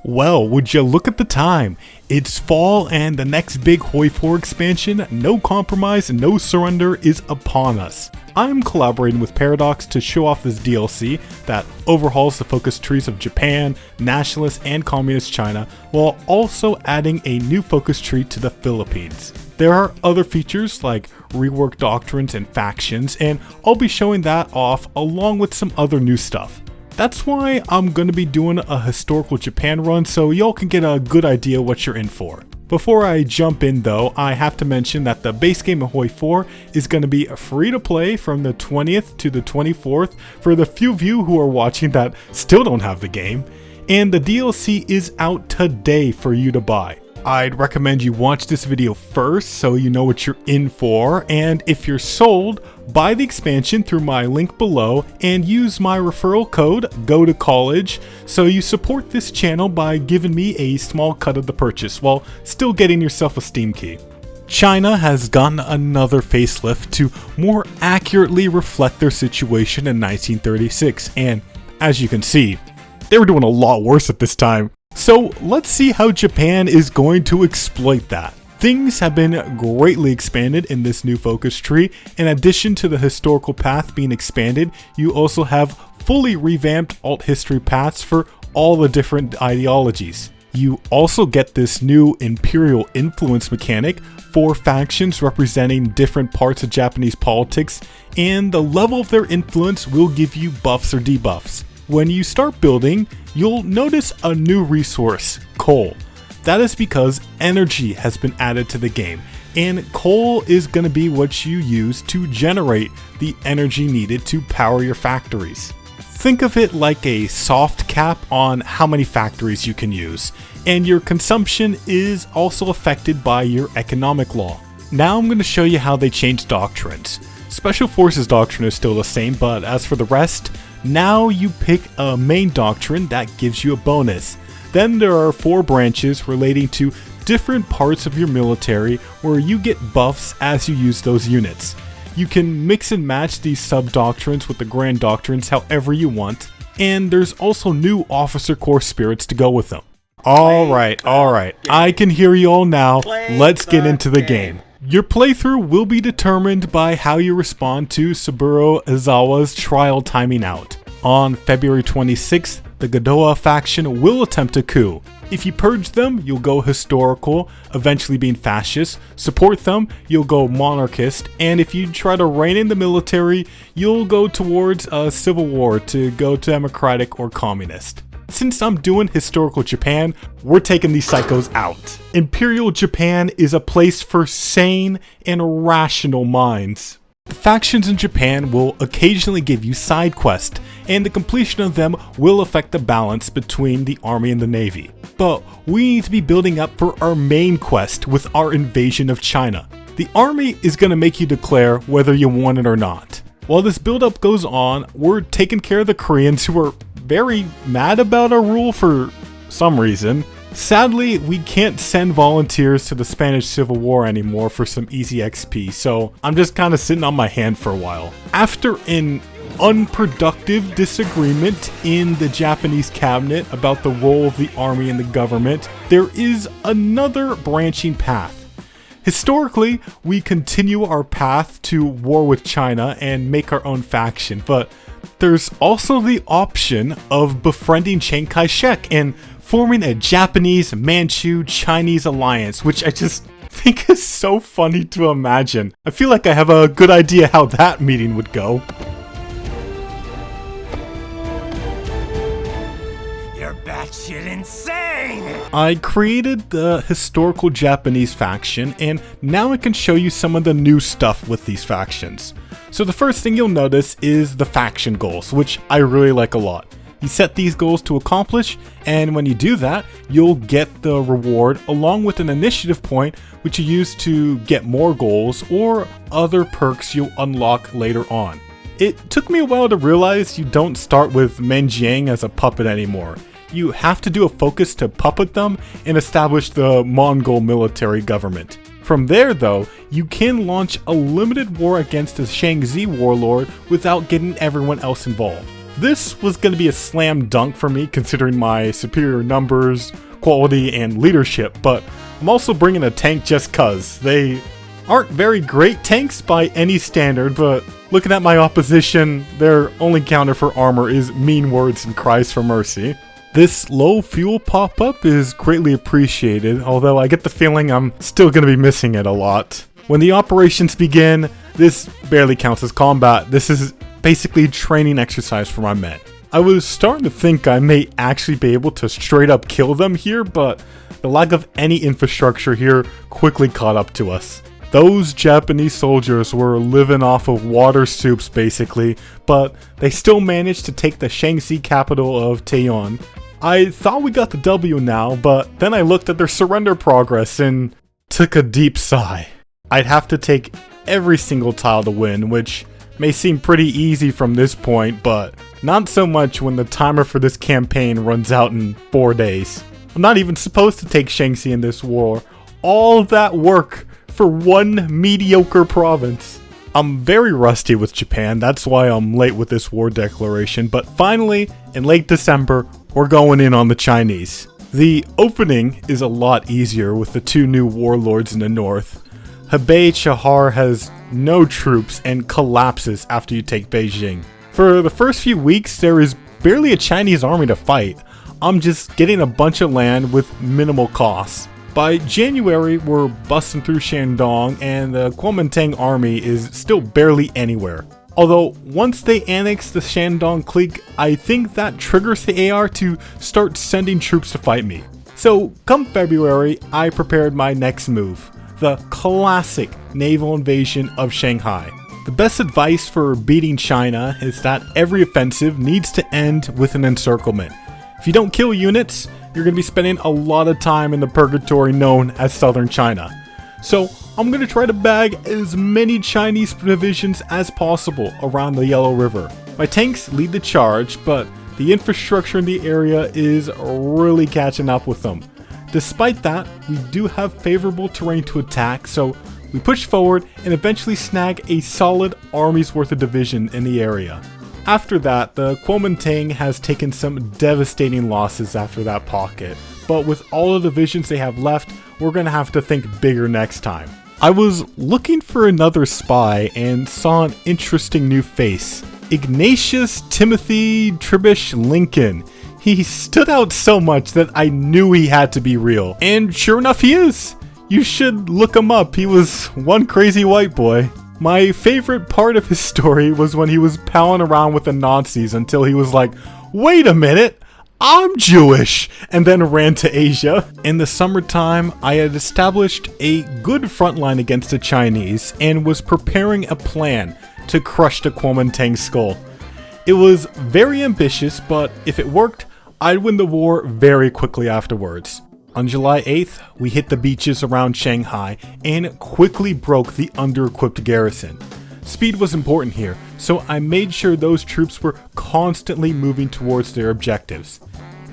Well, would you look at the time? It's fall and the next big HOI4 expansion, No Compromise, No Surrender, is upon us. I'm collaborating with Paradox to show off this DLC that overhauls the focus trees of Japan, nationalist and communist China, while also adding a new focus tree to the Philippines. There are other features like reworked doctrines and factions, and I'll be showing that off along with some other new stuff. That's why I'm going to be doing a historical Japan run so y'all can get a good idea what you're in for. Before I jump in though, I have to mention that the base game of HOI4 is going to be free to play from the 20th to the 24th for the few of you who are watching that still don't have the game, and the DLC is out today for you to buy. I'd recommend you watch this video first so you know what you're in for, and if you're sold, buy the expansion through my link below and use my referral code GOTOCOLLEGE so you support this channel by giving me a small cut of the purchase while still getting yourself a Steam key. China has gotten another facelift to more accurately reflect their situation in 1936, and as you can see, they were doing a lot worse at this time. So let's see how Japan is going to exploit that. Things have been greatly expanded in this new focus tree. In addition to the historical path being expanded, you also have fully revamped alt history paths for all the different ideologies. You also get this new imperial influence mechanic for factions representing different parts of Japanese politics, and the level of their influence will give you buffs or debuffs. When you start building, you'll notice a new resource, coal. That is because energy has been added to the game, and coal is going to be what you use to generate the energy needed to power your factories. Think of it like a soft cap on how many factories you can use, and your consumption is also affected by your economic law. Now I'm going to show you how they changed doctrines. Special Forces doctrine is still the same, but as for the rest, now you pick a main doctrine that gives you a bonus. Then there are 4 branches relating to different parts of your military where you get buffs as you use those units. You can mix and match these sub-doctrines with the grand doctrines however you want, and there's also new officer corps spirits to go with them. Alright, I can hear you all now. Let's get into the game. Your playthrough will be determined by how you respond to Saburo Izawa's trial timing out. On February 26th, the Gadoa faction will attempt a coup. If you purge them, you'll go historical, eventually being fascist. Support them, you'll go monarchist. And if you try to rein in the military, you'll go towards a civil war to go democratic or communist. Since I'm doing historical Japan, we're taking these psychos out. Imperial Japan is a place for sane and rational minds. The factions in Japan will occasionally give you side quests, and the completion of them will affect the balance between the army and the navy. But we need to be building up for our main quest with our invasion of China. The army is going to make you declare whether you want it or not. While this build-up goes on, we're taking care of the Koreans who are very mad about our rule for some reason. Sadly, we can't send volunteers to the Spanish Civil War anymore for some easy XP, so I'm just kind of sitting on my hand for a while. After an unproductive disagreement in the Japanese cabinet about the role of the army and the government, there is another branching path. Historically, we continue our path to war with China and make our own faction, but there's also the option of befriending Chiang Kai-shek and forming a Japanese-Manchu-Chinese alliance, which I just think is so funny to imagine. I feel like I have a good idea how that meeting would go. You're batshit insane! I created the historical Japanese faction, and now I can show you some of the new stuff with these factions. So the first thing you'll notice is the faction goals, which I really like a lot. You set these goals to accomplish, and when you do that, you'll get the reward along with an initiative point which you use to get more goals or other perks you'll unlock later on. It took me a while to realize you don't start with Menjiang as a puppet anymore. You have to do a focus to puppet them and establish the Mongol military government. From there though, you can launch a limited war against the Shaanxi warlord without getting everyone else involved. This was going to be a slam dunk for me considering my superior numbers, quality, and leadership, but I'm also bringing a tank just cuz. They aren't very great tanks by any standard, but looking at my opposition, their only counter for armor is mean words and cries for mercy. This low fuel pop-up is greatly appreciated, although I get the feeling I'm still going to be missing it a lot. When the operations begin, this barely counts as combat. This is basically training exercise for my men. I was starting to think I may actually be able to straight up kill them here, but the lack of any infrastructure here quickly caught up to us. Those Japanese soldiers were living off of water soups basically, but they still managed to take the Shaanxi capital of Taiyuan. I thought we got the W now, but then I looked at their surrender progress and took a deep sigh. I'd have to take every single tile to win, which may seem pretty easy from this point, but not so much when the timer for this campaign runs out in 4 days. I'm not even supposed to take Shaanxi in this war. All that work for one mediocre province. I'm very rusty with Japan, that's why I'm late with this war declaration, but finally, in late December, we're going in on the Chinese. The opening is a lot easier with the two new warlords in the north. Hebei Chahar has no troops and collapses after you take Beijing. For the first few weeks, there is barely a Chinese army to fight. I'm just getting a bunch of land with minimal costs. By January, we're busting through Shandong, and the Kuomintang army is still barely anywhere. Although, once they annex the Shandong clique, I think that triggers the AR to start sending troops to fight me. So, come February, I prepared my next move, the classic naval invasion of Shanghai. The best advice for beating China is that every offensive needs to end with an encirclement. If you don't kill units, you're going to be spending a lot of time in the purgatory known as Southern China. So I'm going to try to bag as many Chinese divisions as possible around the Yellow River. My tanks lead the charge, but the infrastructure in the area is really catching up with them. Despite that, we do have favorable terrain to attack, so we push forward and eventually snag a solid army's worth of division in the area. After that, the Kuomintang has taken some devastating losses after that pocket, but with all the divisions they have left, we're gonna have to think bigger next time. I was looking for another spy and saw an interesting new face. Ignatius Timothy Tribish Lincoln. He stood out so much that I knew he had to be real, and sure enough he is. You should look him up, he was one crazy white boy. My favorite part of his story was when he was palling around with the Nazis until he was like, wait a minute, I'm Jewish, and then ran to Asia. In the summertime, I had established a good front line against the Chinese and was preparing a plan to crush the Kuomintang skull. It was very ambitious, but if it worked, I'd win the war very quickly afterwards. On July 8th, we hit the beaches around Shanghai and quickly broke the under-equipped garrison. Speed was important here, so I made sure those troops were constantly moving towards their objectives.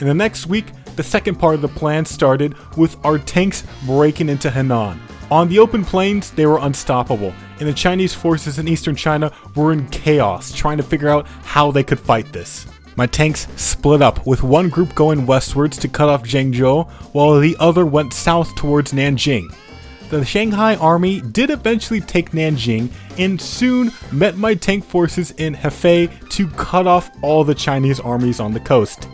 In the next week, the second part of the plan started with our tanks breaking into Henan. On the open plains, they were unstoppable, and the Chinese forces in eastern China were in chaos trying to figure out how they could fight this. My tanks split up, with one group going westwards to cut off Zhengzhou, while the other went south towards Nanjing. The Shanghai army did eventually take Nanjing, and soon met my tank forces in Hefei to cut off all the Chinese armies on the coast.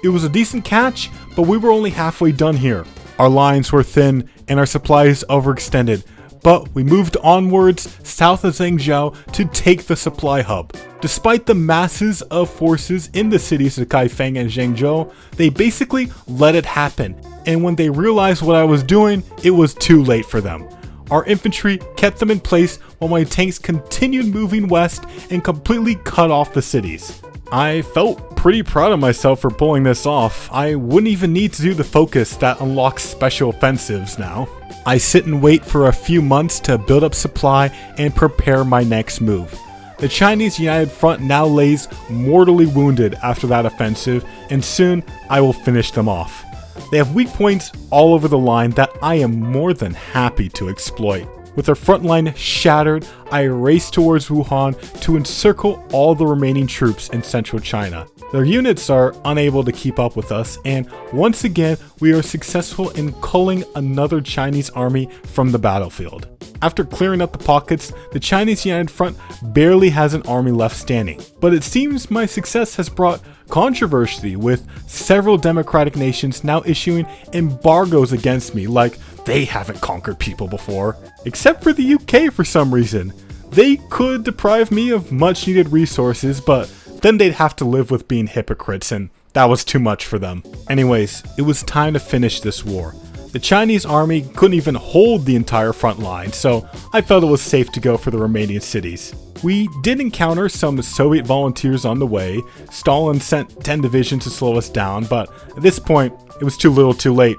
It was a decent catch, but we were only halfway done here. Our lines were thin, and our supplies overextended, but we moved onwards south of Zhengzhou to take the supply hub. Despite the masses of forces in the cities of Kaifeng and Zhengzhou, they basically let it happen, and when they realized what I was doing, it was too late for them. Our infantry kept them in place while my tanks continued moving west and completely cut off the cities. I felt pretty proud of myself for pulling this off. I wouldn't even need to do the focus that unlocks special offensives now. I sit and wait for a few months to build up supply and prepare my next move. The Chinese United Front now lays mortally wounded after that offensive, and soon I will finish them off. They have weak points all over the line that I am more than happy to exploit. With our front line shattered, I raced towards Wuhan to encircle all the remaining troops in central China. Their units are unable to keep up with us, and once again, we are successful in culling another Chinese army from the battlefield. After clearing up the pockets, the Chinese United Front barely has an army left standing. But it seems my success has brought controversy, with several democratic nations now issuing embargoes against me like they haven't conquered people before. Except for the UK for some reason. They could deprive me of much needed resources, but then they'd have to live with being hypocrites, and that was too much for them. Anyways, it was time to finish this war. The Chinese army couldn't even hold the entire front line, so I felt it was safe to go for the remaining cities. We did encounter some Soviet volunteers on the way. Stalin sent 10 divisions to slow us down, but at this point, it was too little too late.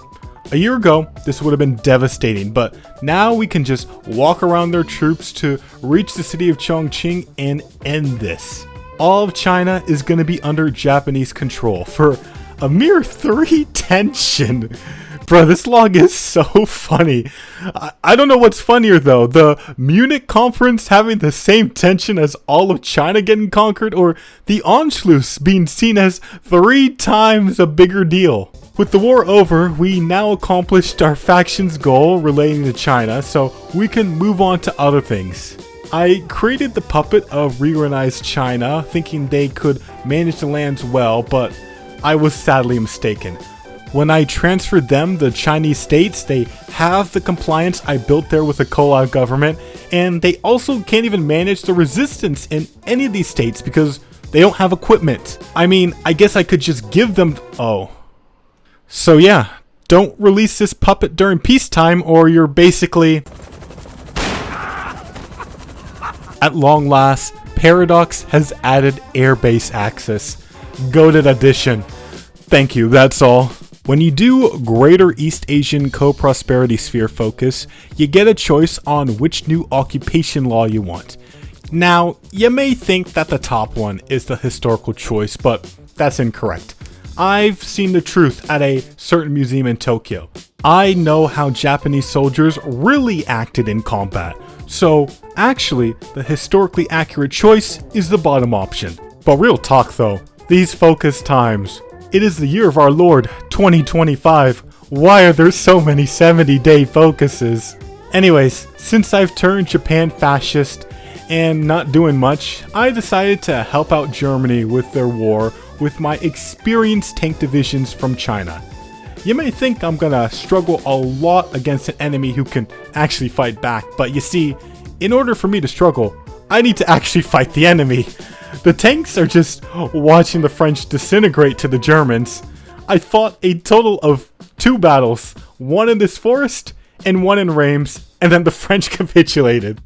A year ago, this would have been devastating, but now we can just walk around their troops to reach the city of Chongqing and end this. All of China is going to be under Japanese control for a mere 3 tension. Bro, this log is so funny. I don't know what's funnier though, the Munich conference having the same tension as all of China getting conquered, or the Anschluss being seen as 3 times a bigger deal. With the war over, we now accomplished our faction's goal relating to China, so we can move on to other things. I created the puppet of reorganized China, thinking they could manage the lands well, but I was sadly mistaken. When I transferred them the Chinese states, they have the compliance I built there with the collab government, and they also can't even manage the resistance in any of these states because they don't have equipment. I mean, I guess I could just give them... Oh. So yeah, don't release this puppet during peacetime or you're basically... At long last, Paradox has added airbase access. Goated addition. Thank you, that's all. When you do Greater East Asian Co-Prosperity Sphere focus, you get a choice on which new occupation law you want. Now, you may think that the top one is the historical choice, but that's incorrect. I've seen the truth at a certain museum in Tokyo. I know how Japanese soldiers really acted in combat, so actually, the historically accurate choice is the bottom option. But real talk though, these focus times. It is the year of our Lord, 2025. Why are there so many 70-day focuses? Anyways, since I've turned Japan fascist and not doing much, I decided to help out Germany with their war with my experienced tank divisions from China. You may think I'm gonna struggle a lot against an enemy who can actually fight back, but you see, in order for me to struggle, I need to actually fight the enemy. The tanks are just watching the French disintegrate to the Germans. I fought a total of 2 battles, one in this forest and one in Reims, and then the French capitulated.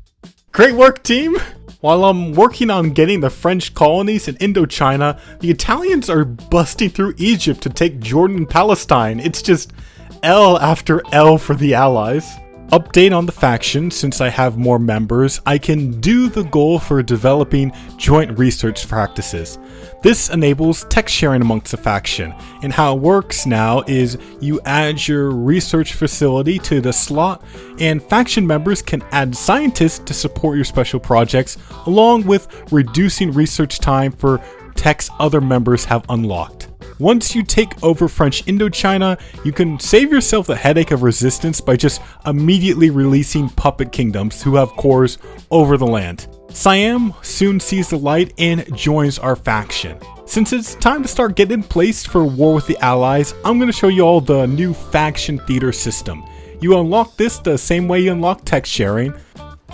Great work, team! While I'm working on getting the French colonies in Indochina, the Italians are busting through Egypt to take Jordan and Palestine. It's just L after L for the Allies. Update on the faction: since I have more members, I can do the goal for developing joint research practices. This enables tech sharing amongst the faction, and how it works now is you add your research facility to the slot, and faction members can add scientists to support your special projects, along with reducing research time for techs other members have unlocked. Once you take over French Indochina, you can save yourself the headache of resistance by just immediately releasing puppet kingdoms who have cores over the land. Siam soon sees the light and joins our faction. Since it's time to start getting placed for war with the Allies, I'm going to show you all the new faction theater system. You unlock this the same way you unlock text sharing.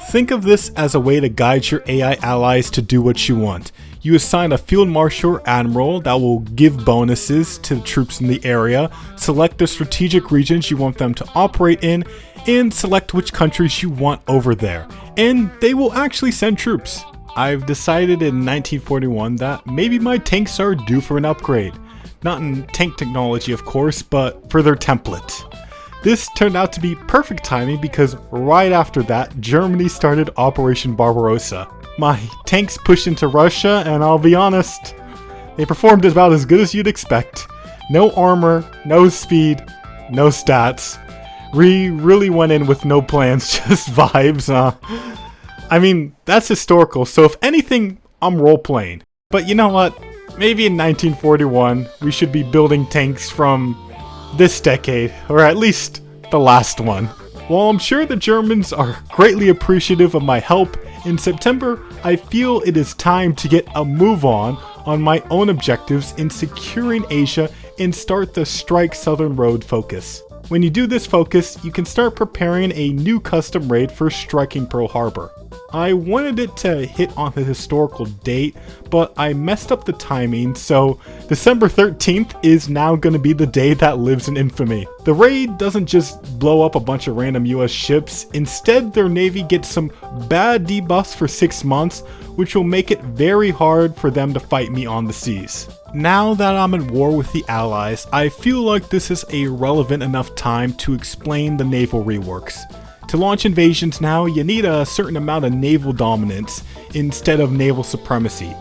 Think of this as a way to guide your AI allies to do what you want. You assign a field marshal or admiral that will give bonuses to the troops in the area, select the strategic regions you want them to operate in, and select which countries you want over there. And they will actually send troops. I've decided in 1941 that maybe my tanks are due for an upgrade. Not in tank technology, of course, but for their template. This turned out to be perfect timing because right after that, Germany started Operation Barbarossa. My tanks pushed into Russia, and I'll be honest, they performed about as good as you'd expect. No armor, no speed, no stats. We really went in with no plans, just vibes, I mean, that's historical, so if anything, I'm role-playing. But you know what? Maybe in 1941, we should be building tanks from this decade, or at least the last one. While I'm sure the Germans are greatly appreciative of my help, in September, I feel it is time to get a move on my own objectives in securing Asia and start the Strike Southern Road focus. When you do this focus, you can start preparing a new custom raid for striking Pearl Harbor. I wanted it to hit on the historical date, but I messed up the timing, so December 13th is now going to be the day that lives in infamy. The raid doesn't just blow up a bunch of random US ships, instead their navy gets some bad debuffs for 6 months, which will make it very hard for them to fight me on the seas. Now that I'm at war with the Allies, I feel like this is a relevant enough time to explain the naval reworks. To launch invasions now, you need a certain amount of naval dominance instead of naval supremacy.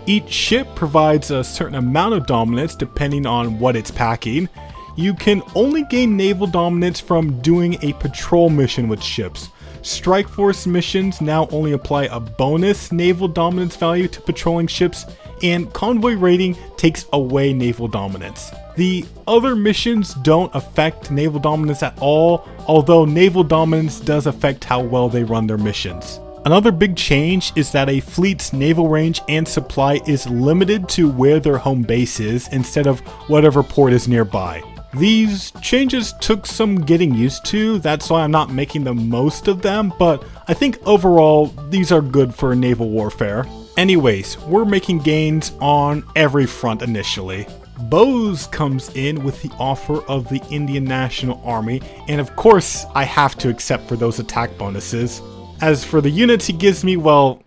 Each ship provides a certain amount of dominance depending on what it's packing. You can only gain naval dominance from doing a patrol mission with ships. Strike Force missions now only apply a bonus naval dominance value to patrolling ships, and convoy raiding takes away naval dominance. The other missions don't affect naval dominance at all, although naval dominance does affect how well they run their missions. Another big change is that a fleet's naval range and supply is limited to where their home base is instead of whatever port is nearby. These changes took some getting used to, that's why I'm not making the most of them, but I think overall these are good for naval warfare. Anyways, we're making gains on every front initially. Bose comes in with the offer of the Indian National Army, and of course I have to accept for those attack bonuses. As for the units he gives me, well,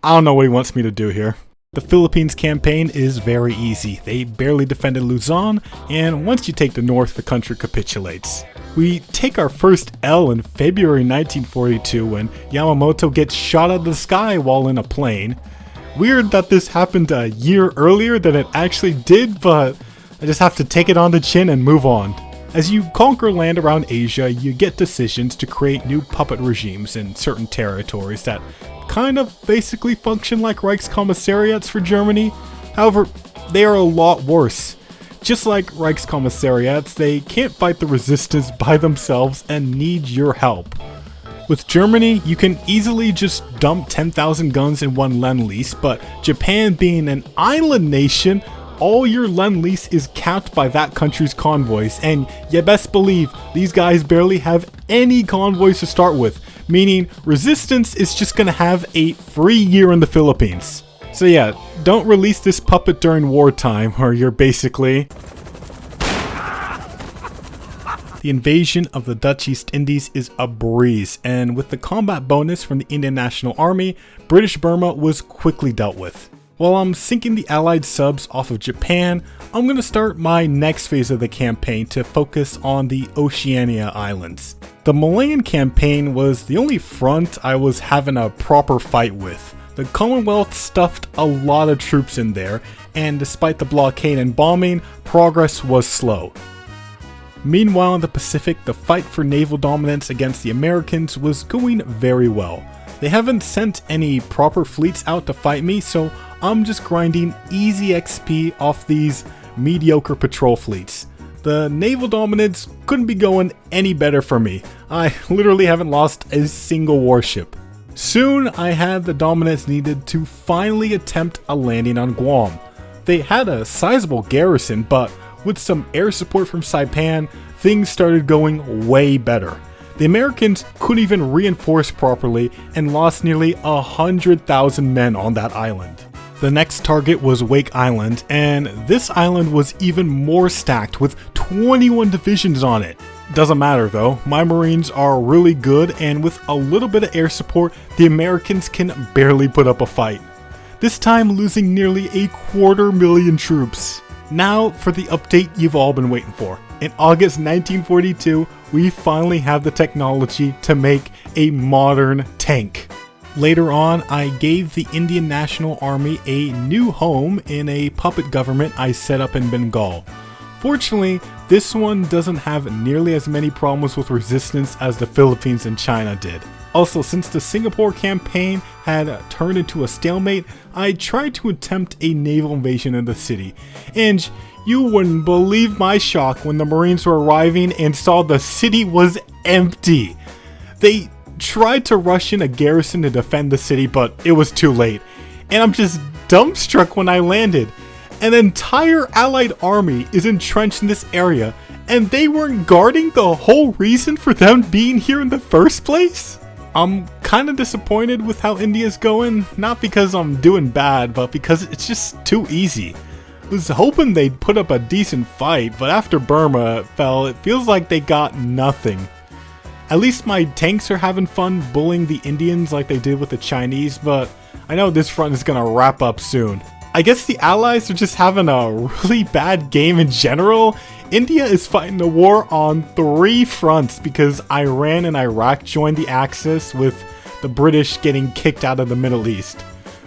I don't know what he wants me to do here. The Philippines campaign is very easy. They barely defended Luzon, and once you take the north, the country capitulates. We take our first L in February 1942 when Yamamoto gets shot out of the sky while in a plane. Weird that this happened a year earlier than it actually did, but I just have to take it on the chin and move on. As you conquer land around Asia, you get decisions to create new puppet regimes in certain territories that kind of basically function like Reichskommissariats for Germany. However, they are a lot worse. Just like Reichskommissariats, they can't fight the resistance by themselves and need your help. With Germany, you can easily just dump 10,000 guns in one Lend-Lease, but Japan being an island nation, all your Lend-Lease is capped by that country's convoys, and you best believe these guys barely have any convoys to start with, meaning resistance is just gonna have a free year in the Philippines. So yeah, don't release this puppet during wartime or you're basically... The invasion of the Dutch East Indies is a breeze, and with the combat bonus from the Indian National Army, British Burma was quickly dealt with. While I'm sinking the Allied subs off of Japan, I'm going to start my next phase of the campaign to focus on the Oceania Islands. The Malayan campaign was the only front I was having a proper fight with. The Commonwealth stuffed a lot of troops in there, and despite the blockade and bombing, progress was slow. Meanwhile in the Pacific, the fight for naval dominance against the Americans was going very well. They haven't sent any proper fleets out to fight me, so I'm just grinding easy XP off these mediocre patrol fleets. The naval dominance couldn't be going any better for me. I literally haven't lost a single warship. Soon I had the dominance needed to finally attempt a landing on Guam. They had a sizable garrison, but with some air support from Saipan, things started going way better. The Americans couldn't even reinforce properly and lost nearly 100,000 men on that island. The next target was Wake Island, and this island was even more stacked with 21 divisions on it. Doesn't matter though, my Marines are really good, and with a little bit of air support, the Americans can barely put up a fight. This time losing nearly 250,000 troops. Now for the update you've all been waiting for. In August 1942, we finally have the technology to make a modern tank. Later on, I gave the Indian National Army a new home in a puppet government I set up in Bengal. Fortunately, this one doesn't have nearly as many problems with resistance as the Philippines and China did. Also, since the Singapore campaign had turned into a stalemate, I tried to attempt a naval invasion in the city, and you wouldn't believe my shock when the Marines were arriving and saw the city was empty. They tried to rush in a garrison to defend the city, but it was too late, and I'm just dumbstruck when I landed. An entire allied army is entrenched in this area, and they weren't guarding the whole reason for them being here in the first place? I'm kinda disappointed with how India's going, not because I'm doing bad, but because it's just too easy. I was hoping they'd put up a decent fight, but after Burma fell, it feels like they got nothing. At least my tanks are having fun bullying the Indians like they did with the Chinese, but I know this front is gonna wrap up soon. I guess the Allies are just having a really bad game in general. India is fighting the war on 3 fronts because Iran and Iraq joined the Axis, with the British getting kicked out of the Middle East.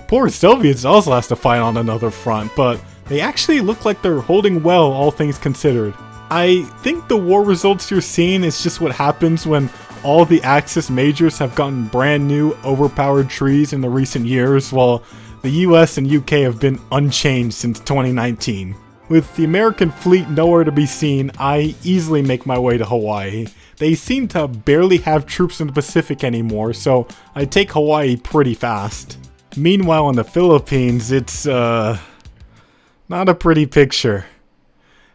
Poor Soviets also has to fight on another front, but they actually look like they're holding well, all things considered. I think the war results you're seeing is just what happens when all the Axis majors have gotten brand new, overpowered trees in the recent years, while the US and UK have been unchanged since 2019. With the American fleet nowhere to be seen, I easily make my way to Hawaii. They seem to barely have troops in the Pacific anymore, so I take Hawaii pretty fast. Meanwhile in the Philippines, it's not a pretty picture.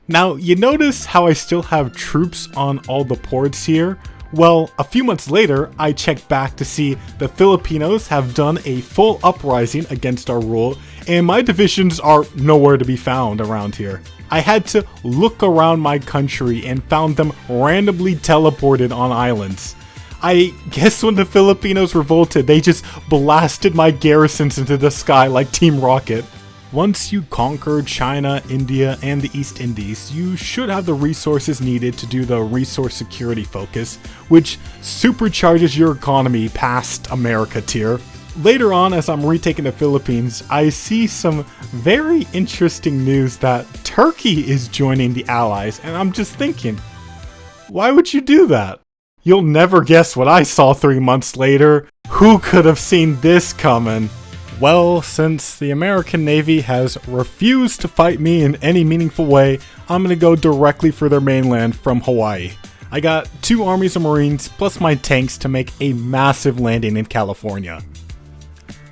Now, you notice how I still have troops on all the ports here? Well, a few months later, I checked back to see the Filipinos have done a full uprising against our rule, and my divisions are nowhere to be found around here. I had to look around my country and found them randomly teleported on islands. I guess when the Filipinos revolted, they just blasted my garrisons into the sky like Team Rocket. Once you conquer China, India, and the East Indies, you should have the resources needed to do the resource security focus, which supercharges your economy past America tier. Later on, as I'm retaking the Philippines, I see some very interesting news that Turkey is joining the Allies, and I'm just thinking, why would you do that? You'll never guess what I saw 3 months later. Who could have seen this coming? Well, since the American Navy has refused to fight me in any meaningful way, I'm gonna go directly for their mainland from Hawaii. I got 2 armies of Marines plus my tanks to make a massive landing in California.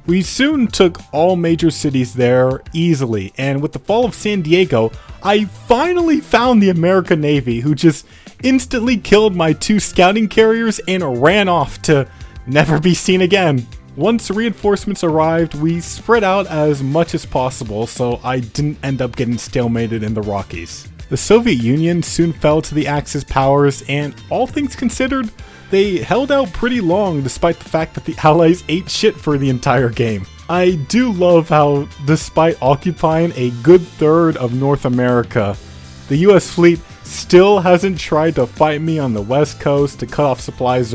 We soon took all major cities there easily, and with the fall of San Diego, I finally found the American Navy, who just instantly killed my 2 scouting carriers and ran off to never be seen again. Once reinforcements arrived, we spread out as much as possible, so I didn't end up getting stalemated in the Rockies. The Soviet Union soon fell to the Axis powers, and all things considered, they held out pretty long despite the fact that the Allies ate shit for the entire game. I do love how, despite occupying a good third of North America, the US fleet still hasn't tried to fight me on the west coast to cut off supplies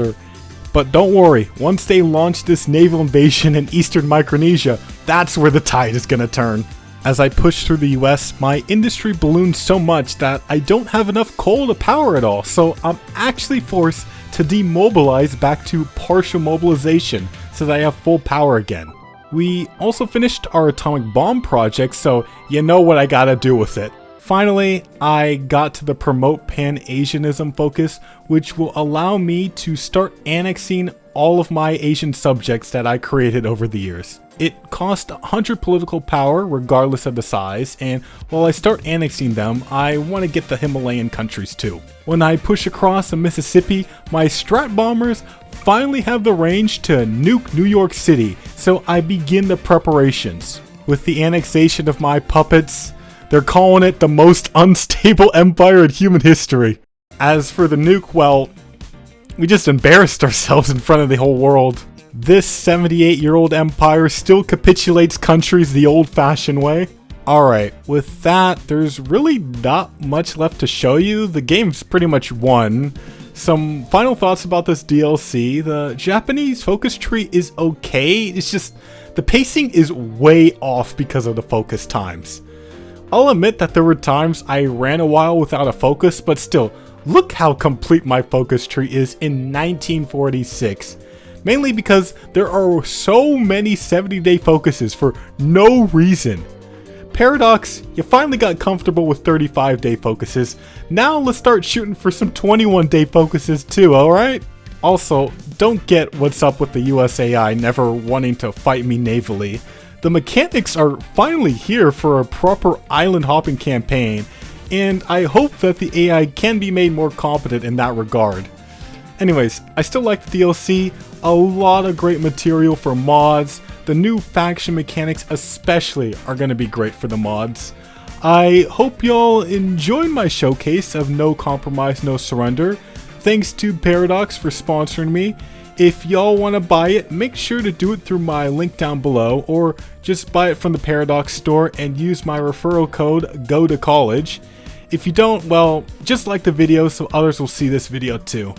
but don't worry, once they launch this naval invasion in eastern Micronesia, that's where the tide is gonna turn. As I push through the US, my industry balloons so much that I don't have enough coal to power it all, so I'm actually forced to demobilize back to partial mobilization so that I have full power again. We also finished our atomic bomb project, so you know what I gotta do with it. Finally, I got to the promote Pan-Asianism focus, which will allow me to start annexing all of my Asian subjects that I created over the years. It cost 100 political power regardless of the size, and while I start annexing them, I want to get the Himalayan countries too. When I push across the Mississippi, my strat bombers finally have the range to nuke New York City, so I begin the preparations. With the annexation of my puppets, they're calling it the most unstable empire in human history. As for the nuke, well, we just embarrassed ourselves in front of the whole world. This 78-year-old empire still capitulates countries the old-fashioned way. Alright, with that, there's really not much left to show you. The game's pretty much won. Some final thoughts about this DLC. The Japanese focus tree is okay, it's just the pacing is way off because of the focus times. I'll admit that there were times I ran a while without a focus, but still, look how complete my focus tree is in 1946. Mainly because there are so many 70-day focuses for no reason. Paradox, you finally got comfortable with 35-day focuses. Now let's start shooting for some 21-day focuses too, alright? Also, don't get what's up with the USAI never wanting to fight me navally. The mechanics are finally here for a proper island hopping campaign, and I hope that the AI can be made more competent in that regard. Anyways, I still like the DLC, a lot of great material for mods. The new faction mechanics especially are going to be great for the mods. I hope y'all enjoyed my showcase of No Compromise, No Surrender. Thanks to Paradox for sponsoring me. If y'all want to buy it, make sure to do it through my link down below, or just buy it from the Paradox store and use my referral code GOTOCOLLEGE. If you don't, well, just like the video so others will see this video too.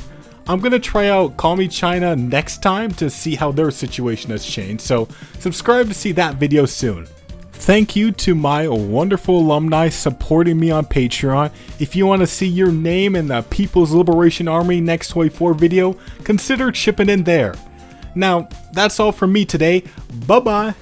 I'm gonna try out Call Me China next time to see how their situation has changed, so subscribe to see that video soon. Thank you to my wonderful alumni supporting me on Patreon. If you want to see your name in the People's Liberation Army next HOI4 video, consider chipping in there. Now, that's all from me today. Bye bye.